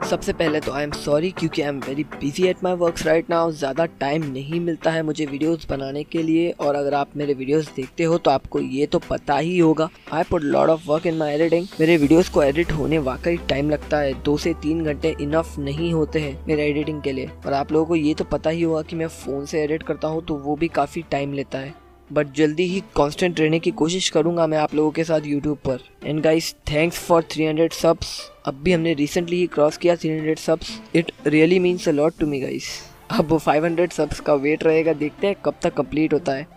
सबसे पहले तो आई एम सॉरी क्योंकि I am very busy at my works right now. ज़्यादा टाइम नहीं मिलता है मुझे वीडियोस बनाने के लिए, और अगर आप मेरे वीडियोस देखते हो तो आपको ये तो पता ही होगा I put lot of work in my editing. मेरे वीडियोस को एडिट होने वाकई टाइम लगता है, 2 से 3 घंटे इनफ नहीं होते हैं मेरे एडिटिंग के लिए। और आप लोगों को ये तो पता ही होगा कि मैं फ़ोन से एडिट करता हूँ तो वो भी काफ़ी टाइम लेता है, बट जल्दी ही कांस्टेंट रहने की कोशिश करूंगा मैं आप लोगों के साथ यूट्यूब पर। And guys thanks for 300 subs. अब भी हमने रिसेंटली ही क्रॉस किया 300 subs. It really means a lot to me guys. अब 500 सब्स का वेट रहेगा, देखते हैं कब तक कंप्लीट होता है।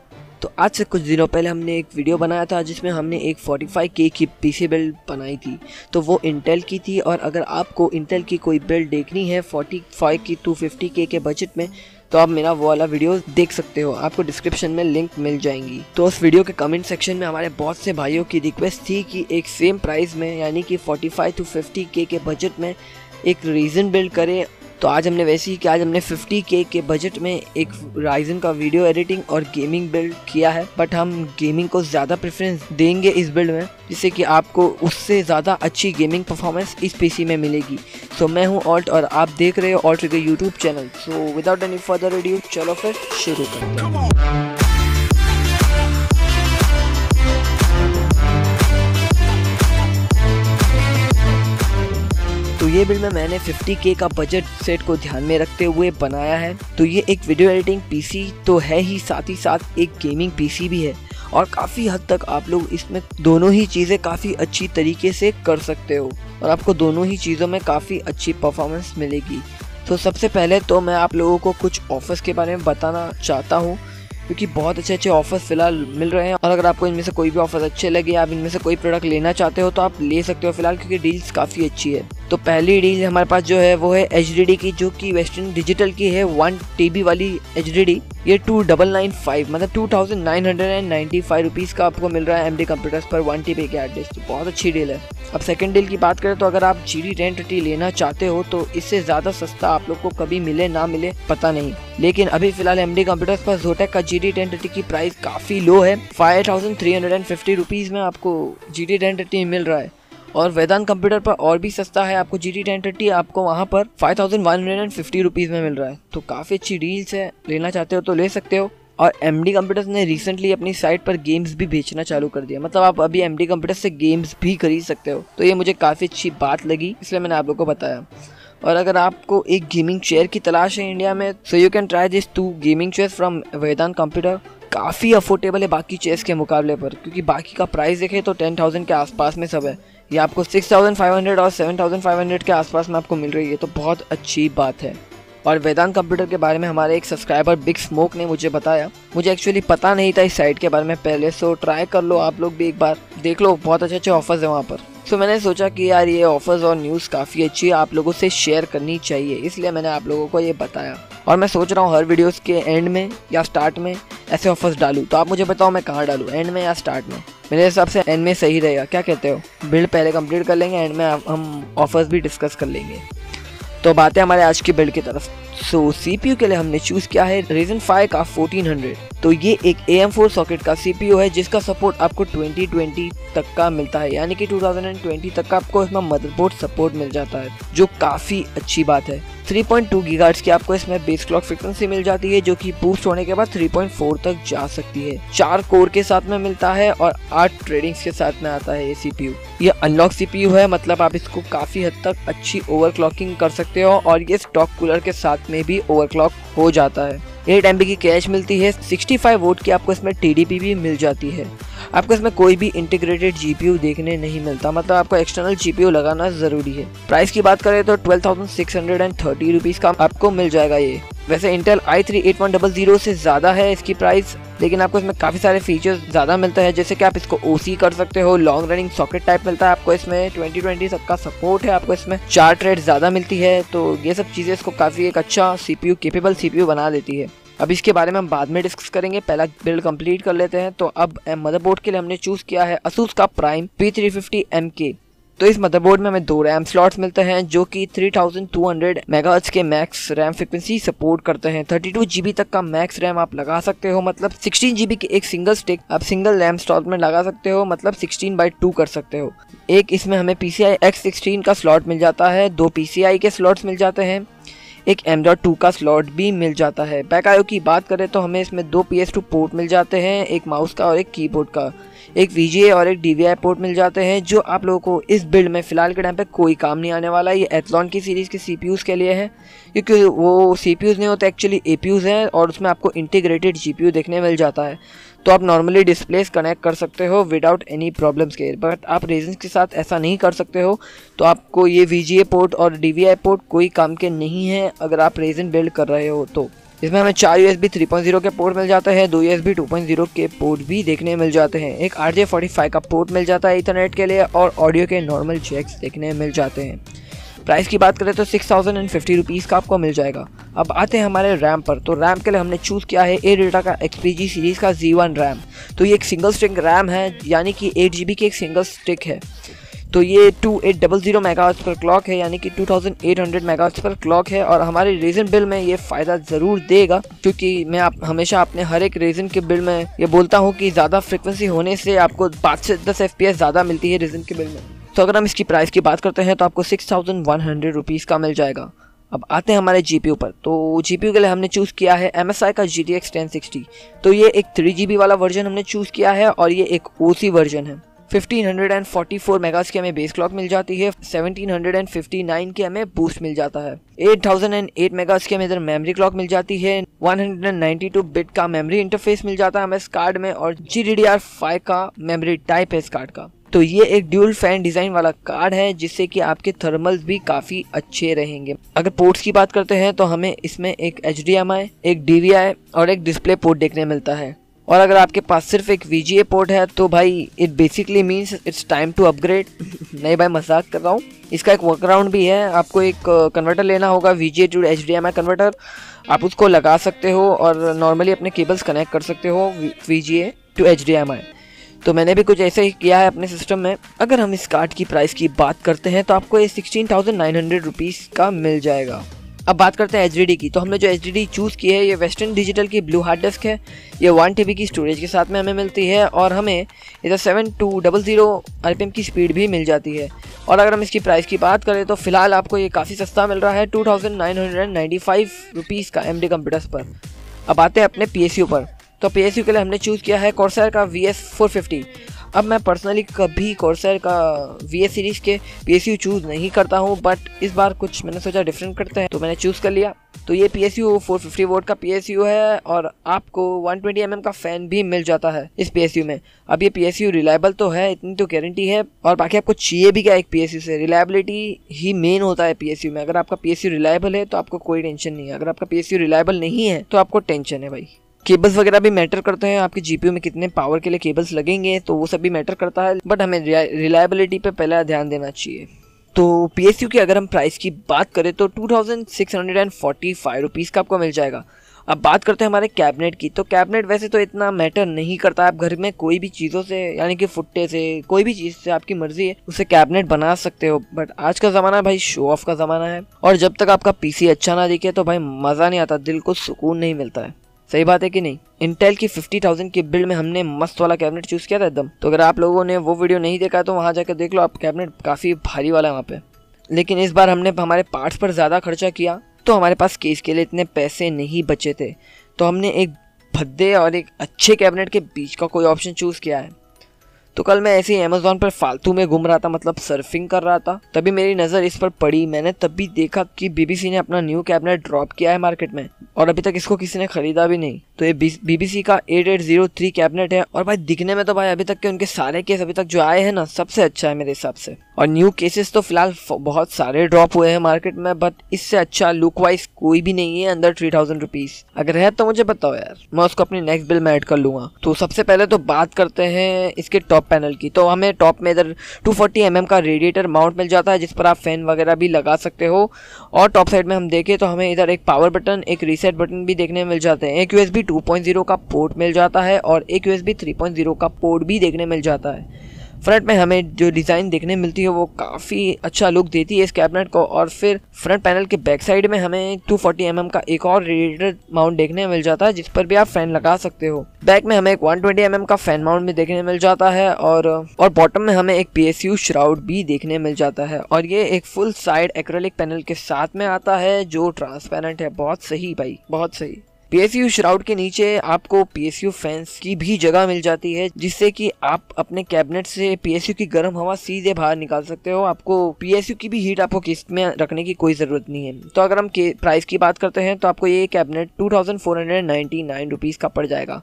तो आज से कुछ दिनों पहले हमने एक वीडियो बनाया था जिसमें हमने एक 45K की पीसी बिल्ड बनाई थी, तो वो इंटेल की थी। और अगर आपको इंटेल की कोई बिल्ड देखनी है 45 की 250K के बजट में तो आप मेरा वो वाला वीडियो देख सकते हो, आपको डिस्क्रिप्शन में लिंक मिल जाएंगी। तो उस वीडियो के कमेंट सेक्शन में हमारे बहुत से भाइयों की रिक्वेस्ट थी कि एक सेम प्राइस में यानी कि 45 to 50K के बजट में एक रीजन बिल्ड करें। तो आज हमने वैसे ही कि आज हमने 50K के बजट में एक राइजन का वीडियो एडिटिंग और गेमिंग बिल्ड किया है, बट हम गेमिंग को ज़्यादा प्रेफरेंस देंगे इस बिल्ड में, जिससे कि आपको उससे ज़्यादा अच्छी गेमिंग परफॉर्मेंस इस पीसी में मिलेगी। सो मैं हूं ऑल्ट और आप देख रहे हो alt trigger YouTube channel. So without any further edu चलो फिर शुरू करते हैं। तो ये बिल्ड में मैंने 50K का बजट सेट को ध्यान में रखते हुए बनाया है। तो ये एक वीडियो एडिटिंग पीसी तो है ही साथ एक गेमिंग पीसी भी है, और काफ़ी हद तक आप लोग इसमें दोनों ही चीज़ें काफ़ी अच्छी तरीके से कर सकते हो और आपको दोनों ही चीज़ों में काफ़ी अच्छी परफॉर्मेंस मिलेगी। तो सबसे पहले तो मैं आप लोगों को कुछ ऑफर्स के बारे में बताना चाहता हूँ, क्योंकि बहुत अच्छे ऑफर्स फिलहाल मिल रहे हैं। और अगर आपको इनमें से कोई भी ऑफर्स अच्छे लगे, आप इनमें से कोई प्रोडक्ट लेना चाहते हो तो आप ले सकते हो फिलहाल, क्योंकि डील्स काफ़ी अच्छी है। तो पहली डील हमारे पास जो है वो है HDD की, जो कि वेस्टर्न डिजिटल की है 1 TB वाली HDD। ये 2995 मतलब 2995 रुपीज़ का आपको मिल रहा है MD कंप्यूटर्स पर 1 TB के हार्ड डिस्क। बहुत अच्छी डील है। अब सेकंड डील की बात करें तो अगर आप GD 1030 लेना चाहते हो तो इससे ज़्यादा सस्ता आप लोग को कभी मिले ना मिले पता नहीं, लेकिन अभी फिलहाल MD कंप्यूटर्स पर Zotac का GD 1030 की प्राइस काफ़ी लो है। 5350 रुपीज़ में आपको GD 1030 मिल रहा है। और वेदांत कंप्यूटर पर और भी सस्ता है, आपको GD 1030 आपको वहाँ पर 5150 रुपीज़ में मिल रहा है। तो काफ़ी अच्छी डील्स है, लेना चाहते हो तो ले सकते हो। और MD कंप्यूटर्स ने रिसेंटली अपनी साइट पर गेम्स भी बेचना चालू कर दिया, मतलब आप अभी MD कंप्यूटर्स से गेम्स भी खरीद सकते हो। तो ये मुझे काफ़ी अच्छी बात लगी, इसलिए मैंने आप लोगों को बताया। और अगर आपको एक गेमिंग चेयर की तलाश है इंडिया में, so you can try this 2 gaming chair from Vedant computer. काफ़ी अफोर्डेबल है बाकी चेयर्स के मुकाबले पर, क्योंकि बाकी का प्राइस देखें तो 10,000 के आसपास में सब है, ये आपको 6,500 और 7,500 के आसपास में आपको मिल रही है। तो बहुत अच्छी बात है। और वेदांत कंप्यूटर के बारे में हमारे एक सब्सक्राइबर बिग स्मोक ने मुझे बताया, मुझे एक्चुअली पता नहीं था इस साइट के बारे में पहले, सो ट्राई कर लो आप लोग भी, एक बार देख लो, बहुत अच्छे ऑफर्स हैं वहाँ पर। सो मैंने सोचा कि यार ये ऑफर्स और न्यूज़ काफ़ी अच्छी है, आप लोगों से शेयर करनी चाहिए, इसलिए मैंने आप लोगों को ये बताया। और मैं सोच रहा हूँ हर वीडियोस के एंड में या स्टार्ट में ऐसे ऑफर्स डालूँ। तो आप मुझे बताओ मैं कहाँ डालूँ, एंड में या स्टार्ट में? मेरे हिसाब से एंड में सही रहेगा, क्या कहते हो? बिल्ड पहले कंप्लीट कर लेंगे, एंड में हम ऑफर्स भी डिस्कस कर लेंगे। तो बातें हमारे आज की बिल्ड की तरफ। सो CPU के लिए हमने चूज़ किया है Ryzen 5 का 1400। तो ये एक AM4 सॉकेट का CPU है जिसका सपोर्ट आपको 2020 तक का मिलता है, यानी कि 2020 तक का आपको इसमें मदरबोर्ड सपोर्ट मिल जाता है, जो काफ़ी अच्छी बात है। 3.2 GHz की आपको इसमें बेस क्लॉक फ्रीक्वेंसी मिल जाती है, जो कि बूस्ट होने के बाद 3.4 तक जा सकती है। 4 कोर के साथ में मिलता है और 8 ट्रेडिंग्स के साथ में आता है ये CPU। ये अनलॉक CPU है, मतलब आप इसको काफ़ी हद तक अच्छी ओवरक्लॉकिंग कर सकते हो, और ये स्टॉक कूलर के साथ में भी ओवरक्लॉक हो जाता है। 8 MB की कैश मिलती है, 65 वोट की आपको इसमें TDP भी मिल जाती है। आपको इसमें कोई भी इंटीग्रेटेड GPU देखने नहीं मिलता, मतलब आपको एक्सटर्नल GPU लगाना ज़रूरी है। प्राइस की बात करें तो 12,630 रुपीज़ का आपको मिल जाएगा ये। वैसे इंटेल i3 8100 से ज़्यादा है इसकी प्राइस, लेकिन आपको इसमें काफ़ी सारे फीचर्स ज़्यादा मिलते हैं, जैसे कि आप इसको OC कर सकते हो, लॉन्ग रनिंग सॉकेट टाइप मिलता है आपको इसमें, 2020 तक का सपोर्ट है, आपको इसमें 4 थ्रेड ज़्यादा मिलती है। तो ये सब चीज़ें इसको काफ़ी एक अच्छा CPU केपेबल CPU बना देती है। अब इसके बारे में हम बाद में डिस्कस करेंगे, पहला बिल्ड कंप्लीट कर लेते हैं। तो अब मदरबोर्ड के लिए हमने चूज़ किया है Asus का Prime P350MK। तो इस मदरबोर्ड में हमें 2 रैम स्लॉट्स मिलते हैं जो कि 3200 मेगाहर्ट्ज के मैक्स रैम फ्रिक्वेंसी सपोर्ट करते हैं। 32 GB तक का मैक्स रैम आप लगा सकते हो, मतलब 16 GB की एक सिंगल स्टिक आप सिंगल रैम स्लॉट में लगा सकते हो, मतलब 16/2 कर सकते हो। एक इसमें हमें PCI X16 का स्लॉट मिल जाता है, 2 PCI के स्लॉट्स मिल जाते हैं, एक M.2 का स्लॉट भी मिल जाता है। बैक आईओ की बात करें तो हमें इसमें 2 PS2 पोर्ट मिल जाते हैं, एक माउस का और एक कीबोर्ड का, एक VGA और एक DVI पोर्ट मिल जाते हैं, जो आप लोगों को इस बिल्ड में फ़िलहाल के टाइम पे कोई काम नहीं आने वाला है। ये एथलॉन की सीरीज़ के CPUs के लिए है, क्योंकि वो CPUs नहीं होते, एक्चुअली APUs हैं और उसमें आपको इंटीग्रेटेड GPU देखने मिल जाता है। तो आप नॉर्मली डिस्प्लेस कनेक्ट कर सकते हो विदाउट एनी प्रॉब्लम्स के, बट आप रेजन के साथ ऐसा नहीं कर सकते हो। तो आपको ये VGA पोर्ट और DVI पोर्ट कोई काम के नहीं है अगर आप रेजन बिल्ड कर रहे हो। तो इसमें हमें 4 USB 3.0 के पोर्ट मिल जाते हैं, 2 USB 2.0 के पोर्ट भी देखने मिल जाते हैं, एक RJ45 का पोर्ट मिल जाता है ईथरनेट के लिए, और ऑडियो के नॉर्मल जैक्स देखने मिल जाते हैं। प्राइस की बात करें तो 6050 रुपीज़ का आपको मिल जाएगा। अब आते हैं हमारे रैम पर। तो रैम के लिए हमने चूज़ किया है एडाटा का XPG सीरीज़ का Z1 रैम। तो ये एक सिंगल स्टिक रैम है, यानी कि 8 GB की एक सिंगल स्टिक है। तो ये 2800 मेगाहर्ट्ज़ पर क्लॉक है, यानी कि 2800 मेगाहर्ट्ज़ पर क्लॉक है, और हमारे रेजन बिल्ड में ये फ़ायदा ज़रूर देगा, क्योंकि मैं हमेशा अपने हर एक रेजन के बिल्ड में ये बोलता हूँ कि ज़्यादा फ्रिक्वेंसी होने से आपको 5 से 10 FPS ज़्यादा मिलती है रेजन के बिल्ड में। तो अगर हम इसकी प्राइस की बात करते हैं तो आपको 6100 रुपीज़ का मिल जाएगा। अब आते हैं हमारे GPU पर। तो GPU के लिए हमने चूज़ किया है MSI का GTX 1060। तो ये एक 3 GB वाला वर्जन हमने चूज़ किया है, और ये एक OC वर्जन है। 1544 मेगाहर्ट्ज़ की हमें बेस क्लॉक मिल जाती है, 1759 की हमें बूस्ट मिल जाता है, 8008 मेगाहर्ट्ज़ की हमें इधर मेमोरी क्लॉक मिल जाती है, 192 बिट का मेमोरी इंटरफेस मिल जाता है हमें इस कार्ड में, और GDDR5 का मेमोरी टाइप है इस कार्ड का। तो ये एक ड्यूल फैन डिज़ाइन वाला कार्ड है, जिससे कि आपके थर्मल्स भी काफ़ी अच्छे रहेंगे। अगर पोर्ट्स की बात करते हैं तो हमें इसमें एक HDMI, एक DVI और एक डिस्प्ले पोर्ट देखने मिलता है। और अगर आपके पास सिर्फ एक VGA पोर्ट है तो भाई it basically means it's time to upgrade. नहीं भाई, मजाक कर रहा हूँ। इसका एक वर्कअराउंड भी है, आपको एक कन्वर्टर लेना होगा, VGA टू HDMI कन्वर्टर। आप उसको लगा सकते हो और नॉर्मली अपने केबल्स कनेक्ट कर सकते हो VGA टू HDMI। तो मैंने भी कुछ ऐसे ही किया है अपने सिस्टम में। अगर हम इस कार्ड की प्राइस की बात करते हैं तो आपको ये 16,900 रुपीज़ का मिल जाएगा। अब बात करते हैं HDD की। तो हमने जो HDD चूज़ की है ये वेस्टर्न डिजिटल की ब्लू हार्ड डिस्क है। ये 1 TB की स्टोरेज के साथ में हमें मिलती है, और हमें इधर 7200 RPM की स्पीड भी मिल जाती है। और अगर हम इसकी प्राइस की बात करें तो फिलहाल आपको ये काफ़ी सस्ता मिल रहा है, 2995 रुपीज़ का MD कंप्यूटर्स पर। अब आते हैं अपने PSU पर। तो PSU के लिए हमने चूज़ किया है कॉर्सर का VS450। अब मैं पर्सनली कभी कॉर्सर का VS सीरीज़ के PSU चूज़ नहीं करता हूँ, बट इस बार कुछ मैंने सोचा डिफरेंट करते हैं तो मैंने चूज़ कर लिया। तो ये PSU 450 वोट का PSU है, और आपको 120 mm का फ़ैन भी मिल जाता है इस PSU में। अब ये PSU रिलायबल तो है, इतनी तो गारंटी है, और बाकी आपको चाहिए भी क्या एक PSU से, रिलायबिलिटी ही मेन होता है PSU में। अगर आपका PSU रिलायबल है तो आपको कोई टेंशन नहीं है, अगर आपका PSU रिलायबल नहीं है तो आपको टेंशन है भाई। केबल्स वगैरह भी मैटर करते हैं, आपके GPU में कितने पावर के लिए केबल्स लगेंगे तो वो सब भी मैटर करता है, बट हमें रिलायबिलिटी पे पहले ध्यान देना चाहिए। तो PSU की अगर हम प्राइस की बात करें तो 2645 रुपीज़ का आपको मिल जाएगा। अब बात करते हैं हमारे कैबिनेट की। तो कैबिनेट वैसे तो इतना मैटर नहीं करता, आप घर में कोई भी चीज़ों से, यानी कि फुट्टे से, कोई भी चीज़ से आपकी मर्जी है उससे कैबिनेट बना सकते हो, बट आज का ज़माना भाई शो ऑफ का ज़माना है, और जब तक आपका PC अच्छा ना दिखे तो भाई मज़ा नहीं आता, दिल को सुकून नहीं मिलता है। सही बात है कि नहीं। इंटेल की 50,000 की बिल्ड में हमने मस्त वाला कैबिनेट चूज़ किया था एकदम। तो अगर आप लोगों ने वो वीडियो नहीं देखा तो वहाँ जाकर देख लो, आप कैबिनेट काफ़ी भारी वाला है वहाँ पे। लेकिन इस बार हमने हमारे पार्ट्स पर ज़्यादा खर्चा किया, तो हमारे पास केस के लिए इतने पैसे नहीं बचे थे, तो हमने एक भद्दे और एक अच्छे कैबिनेट के बीच का कोई ऑप्शन चूज़ किया है। तो कल मैं ऐसे ही अमेज़ॉन पर फालतू में घूम रहा था, मतलब सर्फिंग कर रहा था, तभी मेरी नज़र इस पर पड़ी। मैंने तभी देखा कि BBC ने अपना न्यू कैबिनेट ड्रॉप किया है मार्केट में, और अभी तक इसको किसी ने खरीदा भी नहीं। तो ये BBC का 8803 कैबिनेट है, और भाई दिखने में तो भाई अभी तक के उनके सारे केस अभी तक जो आए हैं ना, सबसे अच्छा है मेरे हिसाब से। और न्यू केसेस तो फिलहाल बहुत सारे ड्रॉप हुए हैं मार्केट में, बट इससे अच्छा लुक वाइज कोई भी नहीं है अंडर 3000 रुपीज़। अगर है तो मुझे बताओ यार, मैं उसको अपनी नेक्स्ट बिल में ऐड कर लूँगा। तो सबसे पहले तो बात करते हैं इसके टॉप पैनल की। तो हमें टॉप में इधर 240 mm का रेडिएटर माउंट मिल जाता है, जिस पर आप फैन वगैरह भी लगा सकते हो। और टॉप साइड में हम देखें तो हमें इधर एक पावर बटन, एक रीसेट बटन भी देखने मिल जाते हैं। एक USB 2.0 का पोर्ट मिल जाता है, और एक USB 3.0 का पोर्ट भी देखने मिल जाता है। फ्रंट में हमें जो डिज़ाइन देखने मिलती है वो काफ़ी अच्छा लुक देती है इस कैबिनेट को। और फिर फ्रंट पैनल के बैक साइड में हमें 240 mm का एक और रेडिएटर माउंट देखने मिल जाता है जिस पर भी आप फैन लगा सकते हो। बैक में हमें एक 120 mm का फैन माउंट भी देखने मिल जाता है और बॉटम में हमें एक PSU श्राउड भी देखने मिल जाता है। और ये एक फुल साइड एक्रेलिक पैनल के साथ में आता है जो ट्रांसपेरेंट है। बहुत सही भाई, बहुत सही। PSU श्राउड के नीचे आपको PSU फैंस की भी जगह मिल जाती है जिससे कि आप अपने कैबिनेट से PSU की गर्म हवा सीधे बाहर निकाल सकते हो। आपको PSU की भी हीट आपको किस्त में रखने की कोई ज़रूरत नहीं है। तो अगर हम प्राइस की बात करते हैं तो आपको ये कैबिनेट 2499 रुपीज़ का पड़ जाएगा।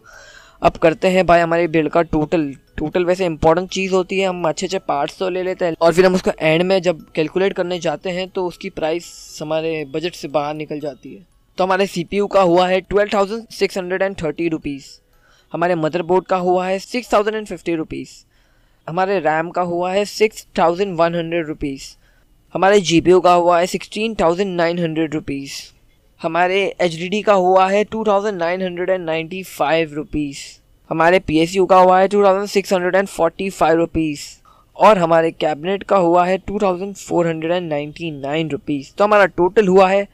अब करते हैं भाई हमारे बिल का टोटल वैसे इंपॉर्टेंट चीज़ होती है। हम अच्छे पार्ट्स तो ले लेते हैं और फिर हम उसको एंड में जब कैलकुलेट करने जाते हैं तो उसकी प्राइस हमारे बजट से बाहर निकल जाती है। तो हमारे CPU का हुआ है 12,630 रुपीज़, हमारे मदरबोर्ड का हुआ है 6,050 रुपीज़, हमारे रैम का हुआ है 6,100 रुपीज़, हमारे GPU का हुआ है 16,900 रुपीज़, हमारे HDD का हुआ है 2,995 रुपीज़, हमारे PSU का हुआ है 2,645 रुपीज़ और हमारे कैबिनेट का हुआ है 2,499 रुपीज़। तो हमारा टोटल हुआ है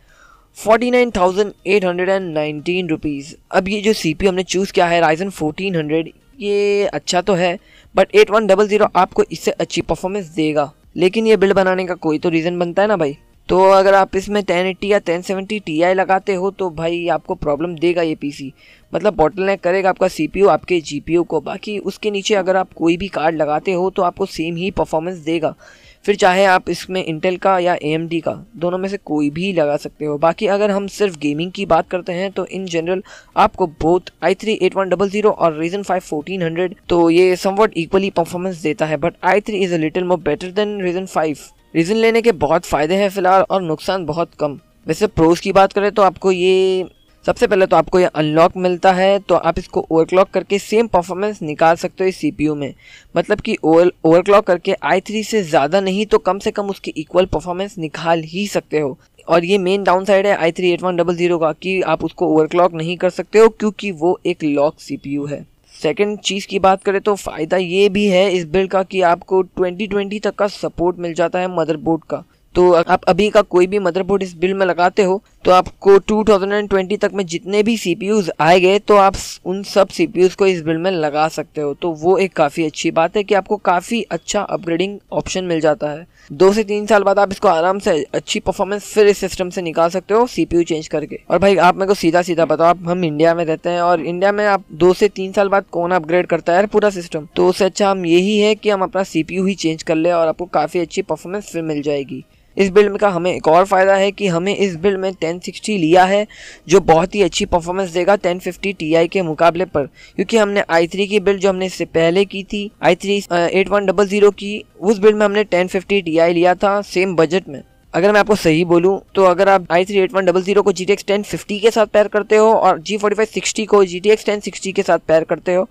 49,819 रुपीज़। अब ये जो CPU हमने चूज़ किया है Ryzen 1400, ये अच्छा तो है बट 8100 आपको इससे अच्छी परफॉर्मेंस देगा। लेकिन ये बिल्ड बनाने का कोई तो रीज़न बनता है ना भाई। तो अगर आप इसमें 1080 या 1070 Ti लगाते हो तो भाई आपको प्रॉब्लम देगा ये PC, मतलब बॉटलनेक करेगा आपका CPU आपके GPU को। बाकी उसके नीचे अगर आप कोई भी कार्ड लगाते हो तो आपको सेम ही परफॉर्मेंस देगा, फिर चाहे आप इसमें इंटेल का या AMD का, दोनों में से कोई भी लगा सकते हो। बाकी अगर हम सिर्फ गेमिंग की बात करते हैं तो इन जनरल आपको बोथ i3 8100 और Ryzen 5 1400 तो ये समवट इक्वली परफॉर्मेंस देता है, but i3 is a little more better than Ryzen 5। Ryzen लेने के बहुत फ़ायदे हैं फ़िलहाल और नुकसान बहुत कम। वैसे प्रोज की बात करें तो आपको ये सबसे पहले तो आपको ये अनलॉक मिलता है, तो आप इसको ओवरक्लॉक करके सेम परफॉर्मेंस निकाल सकते हो इस CPU में। मतलब कि ओवरक्लॉक करके i3 से ज़्यादा नहीं तो कम से कम उसकी इक्वल परफॉर्मेंस निकाल ही सकते हो। और ये मेन डाउन साइड है i3 8100 का कि आप उसको ओवरक्लॉक नहीं कर सकते हो क्योंकि वो एक लॉक CPU है। सेकंड चीज़ की बात करें तो फ़ायदा ये भी है इस बिल्ड का कि आपको 2020 तक का सपोर्ट मिल जाता है मदरबोर्ड का। तो आप अभी का कोई भी मदरबोर्ड इस बिल्ड में लगाते हो तो आपको 2020 तक में जितने भी CPUs आएंगे तो आप उन सब CPUs को इस बिल्ड में लगा सकते हो। तो वो एक काफ़ी अच्छी बात है कि आपको काफ़ी अच्छा अपग्रेडिंग ऑप्शन मिल जाता है। 2 से 3 साल बाद आप इसको आराम से अच्छी परफॉर्मेंस फिर इस सिस्टम से निकाल सकते हो CPU चेंज करके। और भाई आप मेरे को सीधा बताओ, आप हम इंडिया में रहते हैं और इंडिया में आप 2 से 3 साल बाद कौन अपग्रेड करता है पूरा सिस्टम। तो उससे अच्छा हम यही है कि हम अपना CPU ही चेंज कर ले और आपको काफ़ी अच्छी परफॉर्मेंस फिर मिल जाएगी। इस बिल्ड का हमें एक और फ़ायदा है कि हमें इस बिल्ड में 1060 लिया है जो बहुत ही अच्छी परफॉर्मेंस देगा 1050 Ti के मुकाबले पर, क्योंकि हमने i3 की बिल्ड जो हमने इससे पहले की थी i3 8100 की, उस बिल्ड में हमने 1050 Ti लिया था सेम बजट में। अगर मैं आपको सही बोलूं तो अगर आप i3 8100 को GTX 1050 के साथ पेयर करते हो और G4560 को GTX 1060 के साथ पेयर करते हो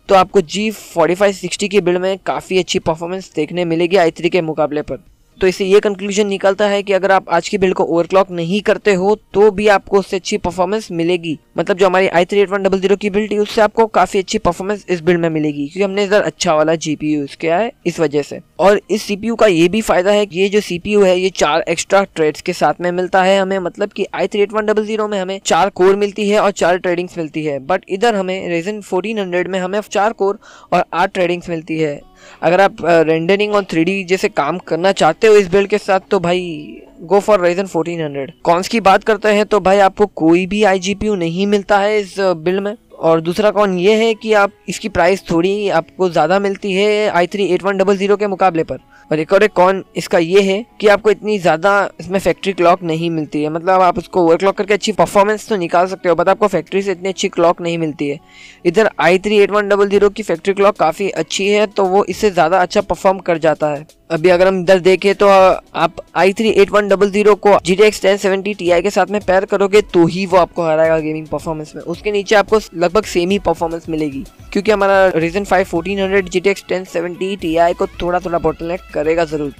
तो आपको G4560 की बिल्ड में काफ़ी अच्छी परफॉर्मेंस देखने मिलेगी i3 के मुकाबले पर। तो इससे ये कंक्लूजन निकलता है कि अगर आप आज की बिल्ड को ओवरक्लॉक नहीं करते हो तो भी आपको उससे अच्छी परफॉर्मेंस मिलेगी। मतलब जो हमारी i3 8100 की बिल्ड थी उससे आपको काफ़ी अच्छी परफॉर्मेंस इस बिल्ड में मिलेगी क्योंकि हमने इधर अच्छा वाला GPU यूज़ किया है इस वजह से। और इस CPU का ये भी फ़ायदा है कि ये जो CPU है ये 4 एक्स्ट्रा थ्रेड्स के साथ में मिलता है हमें। मतलब कि i3 8100 में हमें 4 कोर मिलती है और 4 थ्रेडिंग्स मिलती है, बट इधर हमें Ryzen 1400 में हमें 4 कोर और 8 थ्रेडिंग्स मिलती है। अगर आप रेंडरिंग और 3D जैसे काम करना चाहते हो इस बिल्ड के साथ तो भाई गो फॉर Ryzen 1400। कॉन्स की बात करते हैं तो भाई आपको कोई भी iGPU नहीं मिलता है इस बिल्ड में। और दूसरा कॉन ये है कि आप इसकी प्राइस थोड़ी आपको ज़्यादा मिलती है i3 8100 के मुकाबले पर। और एक कॉन इसका ये है कि आपको इतनी ज़्यादा इसमें फैक्ट्री क्लॉक नहीं मिलती है। मतलब आप उसको ओवरक्लॉक करके अच्छी परफॉर्मेंस तो निकाल सकते हो बट आपको फैक्ट्री से इतनी अच्छी क्लॉक नहीं मिलती है। इधर i3 8100 की फैक्ट्री क्लॉक काफ़ी अच्छी है तो वो इससे ज़्यादा अच्छा परफॉर्म कर जाता है। अभी अगर हम इधर देखें तो आप i3 8100 को GTX 1070 Ti के साथ में पेयर करोगे तो ही वो आपको हराएगा गेमिंग परफॉर्मेंस में। उसके नीचे आपको लगभग सेम ही परफॉर्मेंस मिलेगी क्योंकि हमारा Ryzen 5 1400 GTX 1070 Ti को थोड़ा बॉटलनेक करेगा ज़रूर।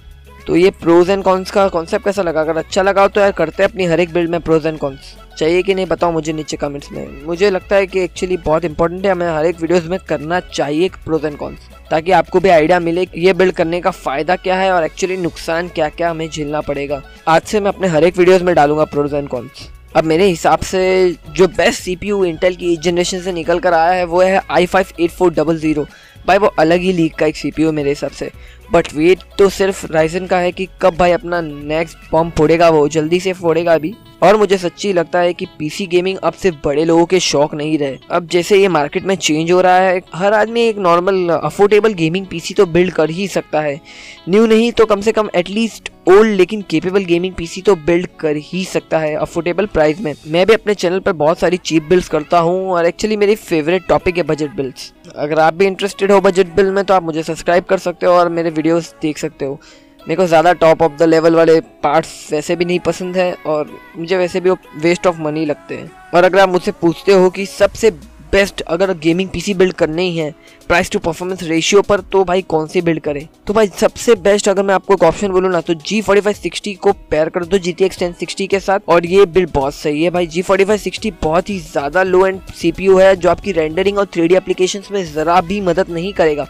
तो ये प्रोज एंड कॉन्स का कॉन्सेप्ट कैसा लगा? अगर अच्छा लगा तो यार करते हैं अपनी हर एक बिल्ड में प्रोज एंड कॉन्स। चाहिए कि नहीं बताओ मुझे नीचे कमेंट्स में। मुझे लगता है कि एक्चुअली बहुत इंपॉर्टेंट है, हमें हर एक वीडियोस में करना चाहिए प्रोज एंड कॉन्स, ताकि आपको भी आइडिया मिले कि ये बिल्ड करने का फ़ायदा क्या है और एक्चुअली नुकसान क्या क्या हमें झेलना पड़ेगा। आज से मैं अपने हर एक वीडियोस में डालूंगा प्रोज एंड कॉन्स। अब मेरे हिसाब से जो बेस्ट CPU इंटेल की इस जनरेशन से निकल कर आया है वो है i5-8400। भाई वो अलग ही लीग का एक CPU मेरे हिसाब से। बट वेट तो सिर्फ राइजन का है कि कब भाई अपना नेक्स्ट बॉम्ब फोड़ेगा, वो जल्दी से फोड़ेगा अभी। और मुझे सच्ची लगता है कि PC गेमिंग अब सिर्फ बड़े लोगों के शौक नहीं रहे। अब जैसे ये मार्केट में चेंज हो रहा है, हर आदमी एक नॉर्मल अफोर्डेबल गेमिंग PC तो बिल्ड कर ही सकता है। न्यू नहीं तो कम से कम एटलीस्ट ओल्ड लेकिन केपेबल गेमिंग PC तो बिल्ड कर ही सकता है अफोर्डेबल प्राइस में। मैं भी अपने चैनल पर बहुत सारी चीप बिल्ड्स करता हूँ और एक्चुअली मेरी फेवरेट टॉपिक है बजट बिल्ड्स। अगर आप भी इंटरेस्टेड हो बजट बिल्ड में तो आप मुझे सब्सक्राइब कर सकते हो और मेरे वीडियोस देख सकते हो। मेरे को ज़्यादा टॉप ऑफ द लेवल वाले पार्ट्स वैसे भी नहीं पसंद है और मुझे वैसे भी वो वेस्ट ऑफ मनी लगते हैं। और अगर आप मुझसे पूछते हो कि सबसे बेस्ट अगर गेमिंग PC बिल्ड करनी है प्राइस टू परफॉर्मेंस रेशियो पर, तो भाई कौन सी बिल्ड करें, तो भाई सबसे बेस्ट अगर मैं आपको एक ऑप्शन बोलूँ ना तो G4560 को पेयर कर दो GTX 1060 के साथ और ये बिल्ड बहुत सही है भाई। G4560 बहुत ही ज़्यादा लो एंड CPU है जो आपकी रेंडरिंग और 3D एप्लीकेशंस में ज़रा भी मदद नहीं करेगा,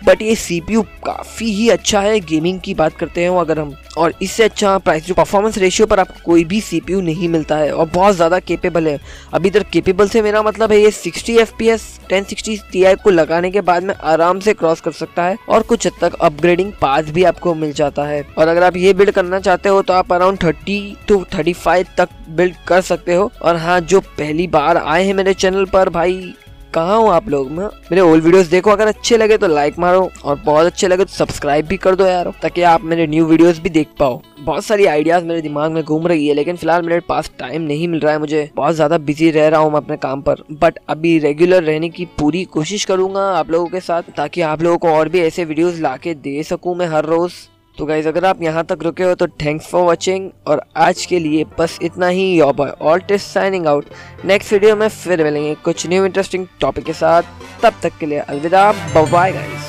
बट ये CPU काफ़ी ही अच्छा है गेमिंग की बात करते हैं अगर हम। और इससे अच्छा प्राइस टू परफॉर्मेंस रेशियो पर आपको कोई भी CPU नहीं मिलता है और बहुत ज़्यादा केपेबल है। अभी इधर केपेबल से मेरा मतलब है ये 60 FPS 1060 Ti को लगाने के बाद में आराम से क्रॉस कर सकता है और कुछ हद तक अपग्रेडिंग पाथ भी आपको मिल जाता है। और अगर आप ये बिल्ड करना चाहते हो तो आप अराउंड 30 to 35 तक बिल्ड कर सकते हो। और हाँ, जो पहली बार आए हैं मेरे चैनल पर, भाई कहाँ हो आप लोग, मेरे ओल्ड वीडियोस देखो, अगर अच्छे लगे तो लाइक मारो और बहुत अच्छे लगे तो सब्सक्राइब भी कर दो यार, ताकि आप मेरे न्यू वीडियोस भी देख पाओ। बहुत सारी आइडियाज मेरे दिमाग में घूम रही है लेकिन फिलहाल मेरे पास टाइम नहीं मिल रहा है, मुझे बहुत ज़्यादा बिजी रह रहा हूँ मैं अपने काम पर। बट अभी रेगुलर रहने की पूरी कोशिश करूँगा आप लोगों के साथ, ताकि आप लोगों को और भी ऐसे वीडियोज़ ला के दे सकूँ मैं हर रोज़। तो गाइज अगर आप यहाँ तक रुके हो तो थैंक्स फॉर वॉचिंग और आज के लिए बस इतना ही। Your boy Alt is signing out. Next video में फिर मिलेंगे कुछ न्यू इंटरेस्टिंग टॉपिक के साथ, तब तक के लिए अलविदा, बाय बाय गाइज।